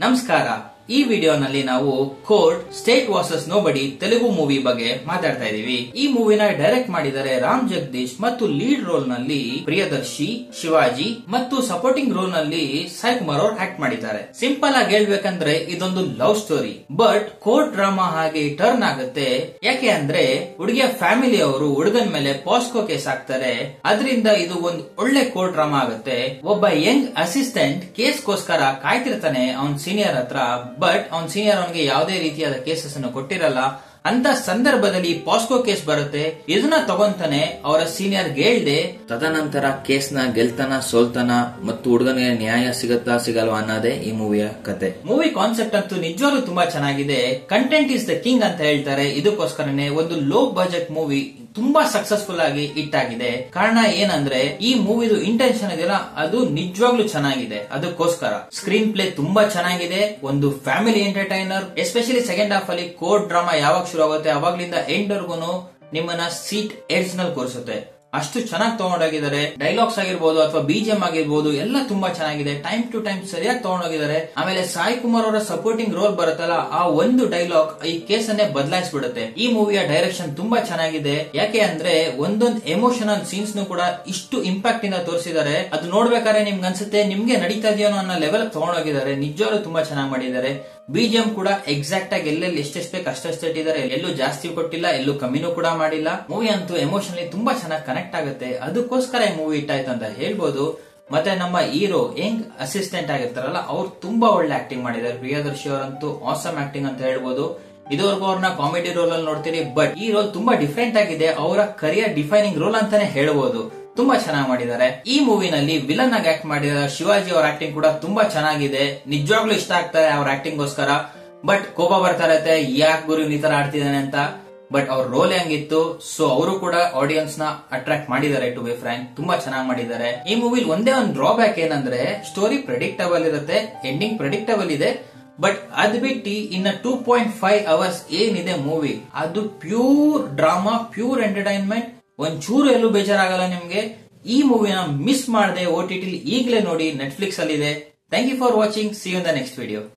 ನಮಸ್ಕಾರ. ಈ ವಿಡಿಯೋನಲ್ಲಿ ನಾವು court state versus nobody Telugu movie ಬಗ್ಗೆ ಮಾತಾಡ್ತಾ ಇದೀವಿ. ಈ ಮೂವಿನ ಡೈರೆಕ್ಟ್ ಮಾಡಿದರೆ ರಾಮ್ ಜಗದೀಶ್ ಮತ್ತು ಲೀಡ್ ರೋಲ್ ನಲ್ಲಿ ಪ್ರಿಯದರ್ಶಿ, ಶಿವಾಜಿ ಮತ್ತು ಸಪೋರ್ಟಿಂಗ್ ರೋಲ್ ನಲ್ಲಿ ಸಾಯಿ ಕುಮಾರ್ ಅವರು ಆಕ್ಟ್ ಮಾಡಿದ್ದಾರೆ. ಸಿಂಪಲ್ ಆಗಿ ಹೇಳ್ಬೇಕಂದ್ರೆ ಇದೊಂದು love story, but court drama ಹಾಗೆ ಟರ್ನ್ ಆಗುತ್ತೆ. ಯಾಕೆ ಅಂದ್ರೆ ಹುಡುಗಿಯ ಫ್ಯಾಮಿಲಿ ಅವರು ಹುಡುಗನ ಮೇಲೆ ಪಾಸ್ಕೋ ಕೇಸ್ ಹಾಕ್ತಾರೆ. ಅದರಿಂದ ಇದು ಒಂದು ಒಳ್ಳೆ ಕೋರ್ಟ್ ಡ್ರಾಮಾ ಆಗುತ್ತೆ. ಒಬ್ಬ ಯಂಗ್ ಅಸಿಸ್ಟೆಂಟ್ ಕೇಸ್ಗೋಸ್ಕರ ಕಾಯ್ತಿರ್ತಾನೆ ಅವನ್ ಸೀನಿಯರ್ ಹತ್ರ, ಬಟ್ ಅವನ್ ಸೀನಿಯರ್ ಅವನಿಗೆ ಯಾವುದೇ ರೀತಿಯಾದ ಕೇಸಸ್ ಅನ್ನು ಕೊಟ್ಟಿರಲ್ಲ. ಅಂತ ಸಂದರ್ಭದಲ್ಲಿ ಪಾಸ್ಕೋ ಕೇಸ್ ಬರುತ್ತೆ. ಇದನ್ನ ತಗೊಂತಾನೆ ಅವರ ಸೀನಿಯರ್ ಹೇಳ್ದೆ. ತದನಂತರ ಕೇಸ್ ನ ಗೆಲ್ತಾನ ಸೋಲ್ತಾನ ಮತ್ತು ಹುಡುಗನಿಗೆ ನ್ಯಾಯ ಸಿಗತ್ತಾ ಸಿಗಲ್ವಾ ಅನ್ನೋದೇ ಈ ಮೂವಿಯ ಕತೆ. ಮೂವಿ ಕಾನ್ಸೆಪ್ಟ್ ಅಂತೂ ನಿಜವಾಗ್ಲೂ ತುಂಬಾ ಚೆನ್ನಾಗಿದೆ. ಕಂಟೆಂಟ್ ಇಸ್ ದ ಕಿಂಗ್ ಅಂತ ಹೇಳ್ತಾರೆ. ಇದಕ್ಕೋಸ್ಕರನೇ ಒಂದು ಲೋ ಬಜೆಟ್ ಮೂವಿ ತುಂಬಾ ಸಕ್ಸಸ್ಫುಲ್ ಆಗಿ ಹಿಟ್ ಆಗಿದೆ. ಕಾರಣ ಏನಂದ್ರೆ ಈ ಮೂವಿದು ಇಂಟೆನ್ಷನ್ ಇದೆಯಲ್ಲ ಅದು ನಿಜವಾಗ್ಲೂ ಚೆನ್ನಾಗಿದೆ. ಅದಕ್ಕೋಸ್ಕರ ಸ್ಕ್ರೀನ್ ಪ್ಲೇ ತುಂಬಾ ಚೆನ್ನಾಗಿದೆ. ಒಂದು family entertainer. Especially second half ಅಲ್ಲಿ ಕೋರ್ಟ್ ಡ್ರಾಮಾ ಯಾವಾಗ ಶುರು ಆಗುತ್ತೆ ಅವಾಗ್ಲಿಂದ ಎಂಡ್ ವರ್ಗು ನಿಮ್ಮನ್ನ ಸೀಟ್ ಏಡ್ಸ್ ನಲ್ಲಿ ಕೂರಿಸುತ್ತೆ. ಅಷ್ಟು ಚೆನ್ನಾಗಿ ತಗೊಂಡೋಗಿದ್ದಾರೆ. ಡೈಲಾಗ್ಸ್ ಆಗಿರ್ಬೋದು ಅಥವಾ ಬಿಜಿಎಂ ಆಗಿರ್ಬೋದು ಎಲ್ಲ ತುಂಬಾ ಚೆನ್ನಾಗಿದೆ. ಟೈಮ್ ಟು ಟೈಮ್ ಸರಿಯಾಗಿ ತಗೊಂಡೋಗಿದ್ದಾರೆ. ಆಮೇಲೆ ಸಾಯಿ ಕುಮಾರ್ ಅವರ ಸಪೋರ್ಟಿಂಗ್ ರೋಲ್ ಬರುತ್ತಲ್ಲ, ಆ ಒಂದು ಡೈಲಾಗ್ ಈ ಕೇಸ್ ಅನ್ನೇ ಬದಲಾಯಿಸ್ಬಿಡುತ್ತೆ. ಈ ಮೂವಿಯ ಡೈರೆಕ್ಷನ್ ತುಂಬಾ ಚೆನ್ನಾಗಿದೆ. ಯಾಕೆ ಅಂದ್ರೆ ಒಂದೊಂದು ಎಮೋಷನಲ್ ಸೀನ್ಸ್ ಕೂಡ ಇಷ್ಟು ಇಂಪ್ಯಾಕ್ಟ್ ಇಂದ ತೋರಿಸಿದ್ದಾರೆ. ಅದು ನೋಡ್ಬೇಕಾದ್ರೆ ನಿಮ್ಗೆ ಅನ್ಸುತ್ತೆ ನಿಮ್ಗೆ ನಡೀತಾ ಇದೆಯೋ ಅನ್ನೋ ಲೆವೆಲ್ ತಗೊಂಡೋಗಿದ್ದಾರೆ. ನಿಜವಾಗ್ಲೂ ತುಂಬಾ ಚೆನ್ನಾಗಿ ಮಾಡಿದ್ದಾರೆ. ಬಿಜಿಎಂ ಕೂಡ ಎಕ್ಸಾಕ್ಟ್ ಆಗಿ ಎಲ್ಲೆಲ್ಲಿ ಎಷ್ಟೆಷ್ಟು ಬೇಕು ಅಷ್ಟೆಷ್ಟು ಇಟ್ಟಿದ್ದಾರೆ. ಎಲ್ಲೂ ಜಾಸ್ತಿ ಕೊಟ್ಟಿಲ್ಲ, ಎಲ್ಲೂ ಕಮ್ಮಿನೂ ಕೂಡ ಮಾಡಿಲ್ಲ. ಮೂವಿ ಅಂತೂ ಎಮೋಷನಲಿ ತುಂಬಾ ಚೆನ್ನಾಗಿ ಕನೆಕ್ಟ್ ಆಗುತ್ತೆ. ಅದಕ್ಕೋಸ್ಕರ ಈ ಮೂವಿ ಇಟ್ಟಾಯ್ತು ಅಂತ ಹೇಳ್ಬೋದು. ಮತ್ತೆ ನಮ್ಮ ಹೀರೋ ಹೆಂಗ್ ಅಸಿಸ್ಟೆಂಟ್ ಆಗಿರ್ತಾರಲ್ಲ ಅವ್ರು ತುಂಬಾ ಒಳ್ಳೆ ಆಕ್ಟಿಂಗ್ ಮಾಡಿದ್ದಾರೆ. ಪ್ರಿಯದರ್ಶಿ ಅವರಂತೂ ಆಸಮ್ ಆಕ್ಟಿಂಗ್ ಅಂತ ಹೇಳ್ಬೋದು. ಇದುವರೆಗೂ ಅವ್ರನ್ನ ಕಾಮಿಡಿ ರೋಲ್ ಅಲ್ಲಿ ನೋಡ್ತೀರಿ, ಬಟ್ ಈ ರೋಲ್ ತುಂಬಾ ಡಿಫ್ರೆಂಟ್ ಆಗಿದೆ. ಅವರ ಕರಿಯರ್ ಡಿಫೈನಿಂಗ್ ರೋಲ್ ಅಂತಾನೆ ಹೇಳ್ಬೋದು. ತುಂಬಾ ಚೆನ್ನಾಗಿ ಮಾಡಿದ್ದಾರೆ. ಈ ಮೂವಿನಲ್ಲಿ ವಿಲನ್ ಆಗಿ ಆಕ್ಟ್ ಮಾಡಿದ ಶಿವಾಜಿ ಅವರ ಆಕ್ಟಿಂಗ್ ಕೂಡ ತುಂಬಾ ಚೆನ್ನಾಗಿದೆ. ನಿಜವಾಗ್ಲೂ ಇಷ್ಟ ಆಗ್ತಾರೆ ಅವ್ರ ಆಕ್ಟಿಂಗ್ ಗೋಸ್ಕರ. ಬಟ್ ಕೋಪ ಬರ್ತಾ ಇರತ್ತೆ, ಯಾಕೆ ಗುರು ಈ ತರ ಆಡ್ತಿದ್ದಾನೆ ಅಂತ. ಬಟ್ ಅವ್ರ ರೋಲ್ ಹೆಂಗಿತ್ತು, ಸೊ ಅವರು ಕೂಡ ಆಡಿಯನ್ಸ್ ನ ಅಟ್ರಾಕ್ಟ್ ಮಾಡಿದ್ದಾರೆ. ಟು ಬಿ ಫ್ರಾಂಕ್ ತುಂಬಾ ಚೆನ್ನಾಗಿ ಮಾಡಿದ್ದಾರೆ. ಈ ಮೂವಿಲಿ ಒಂದೇ ಒಂದು ಡ್ರಾಬ್ಯಾಕ್ ಏನಂದ್ರೆ ಸ್ಟೋರಿ ಪ್ರೆಡಿಕ್ಟಬಲ್ ಇರುತ್ತೆ, ಎಂಡಿಂಗ್ ಪ್ರೆಡಿಕ್ಟಬಲ್ ಇದೆ. ಬಟ್ ಅದ್ ಬಿಟ್ಟು ಇನ್ನ 2.5 hours ಏನಿದೆ ಮೂವಿ, ಅದು ಪ್ಯೂರ್ ಡ್ರಾಮಾ, ಪ್ಯೂರ್ ಎಂಟರ್ಟೈನ್ಮೆಂಟ್. ಒಂಚೂರು ಎಲ್ಲೂ ಬೇಜಾರಾಗಲ್ಲ ನಿಮ್ಗೆ. ಈ ಮೂವಿನ ಮಿಸ್ ಮಾಡದೆ OTT ಈಗಲೇ ನೋಡಿ, ನೆಟ್ಫ್ಲಿಕ್ಸ್ ಅಲ್ಲಿ ಇದೆ. Thank you for watching. See you in the next video.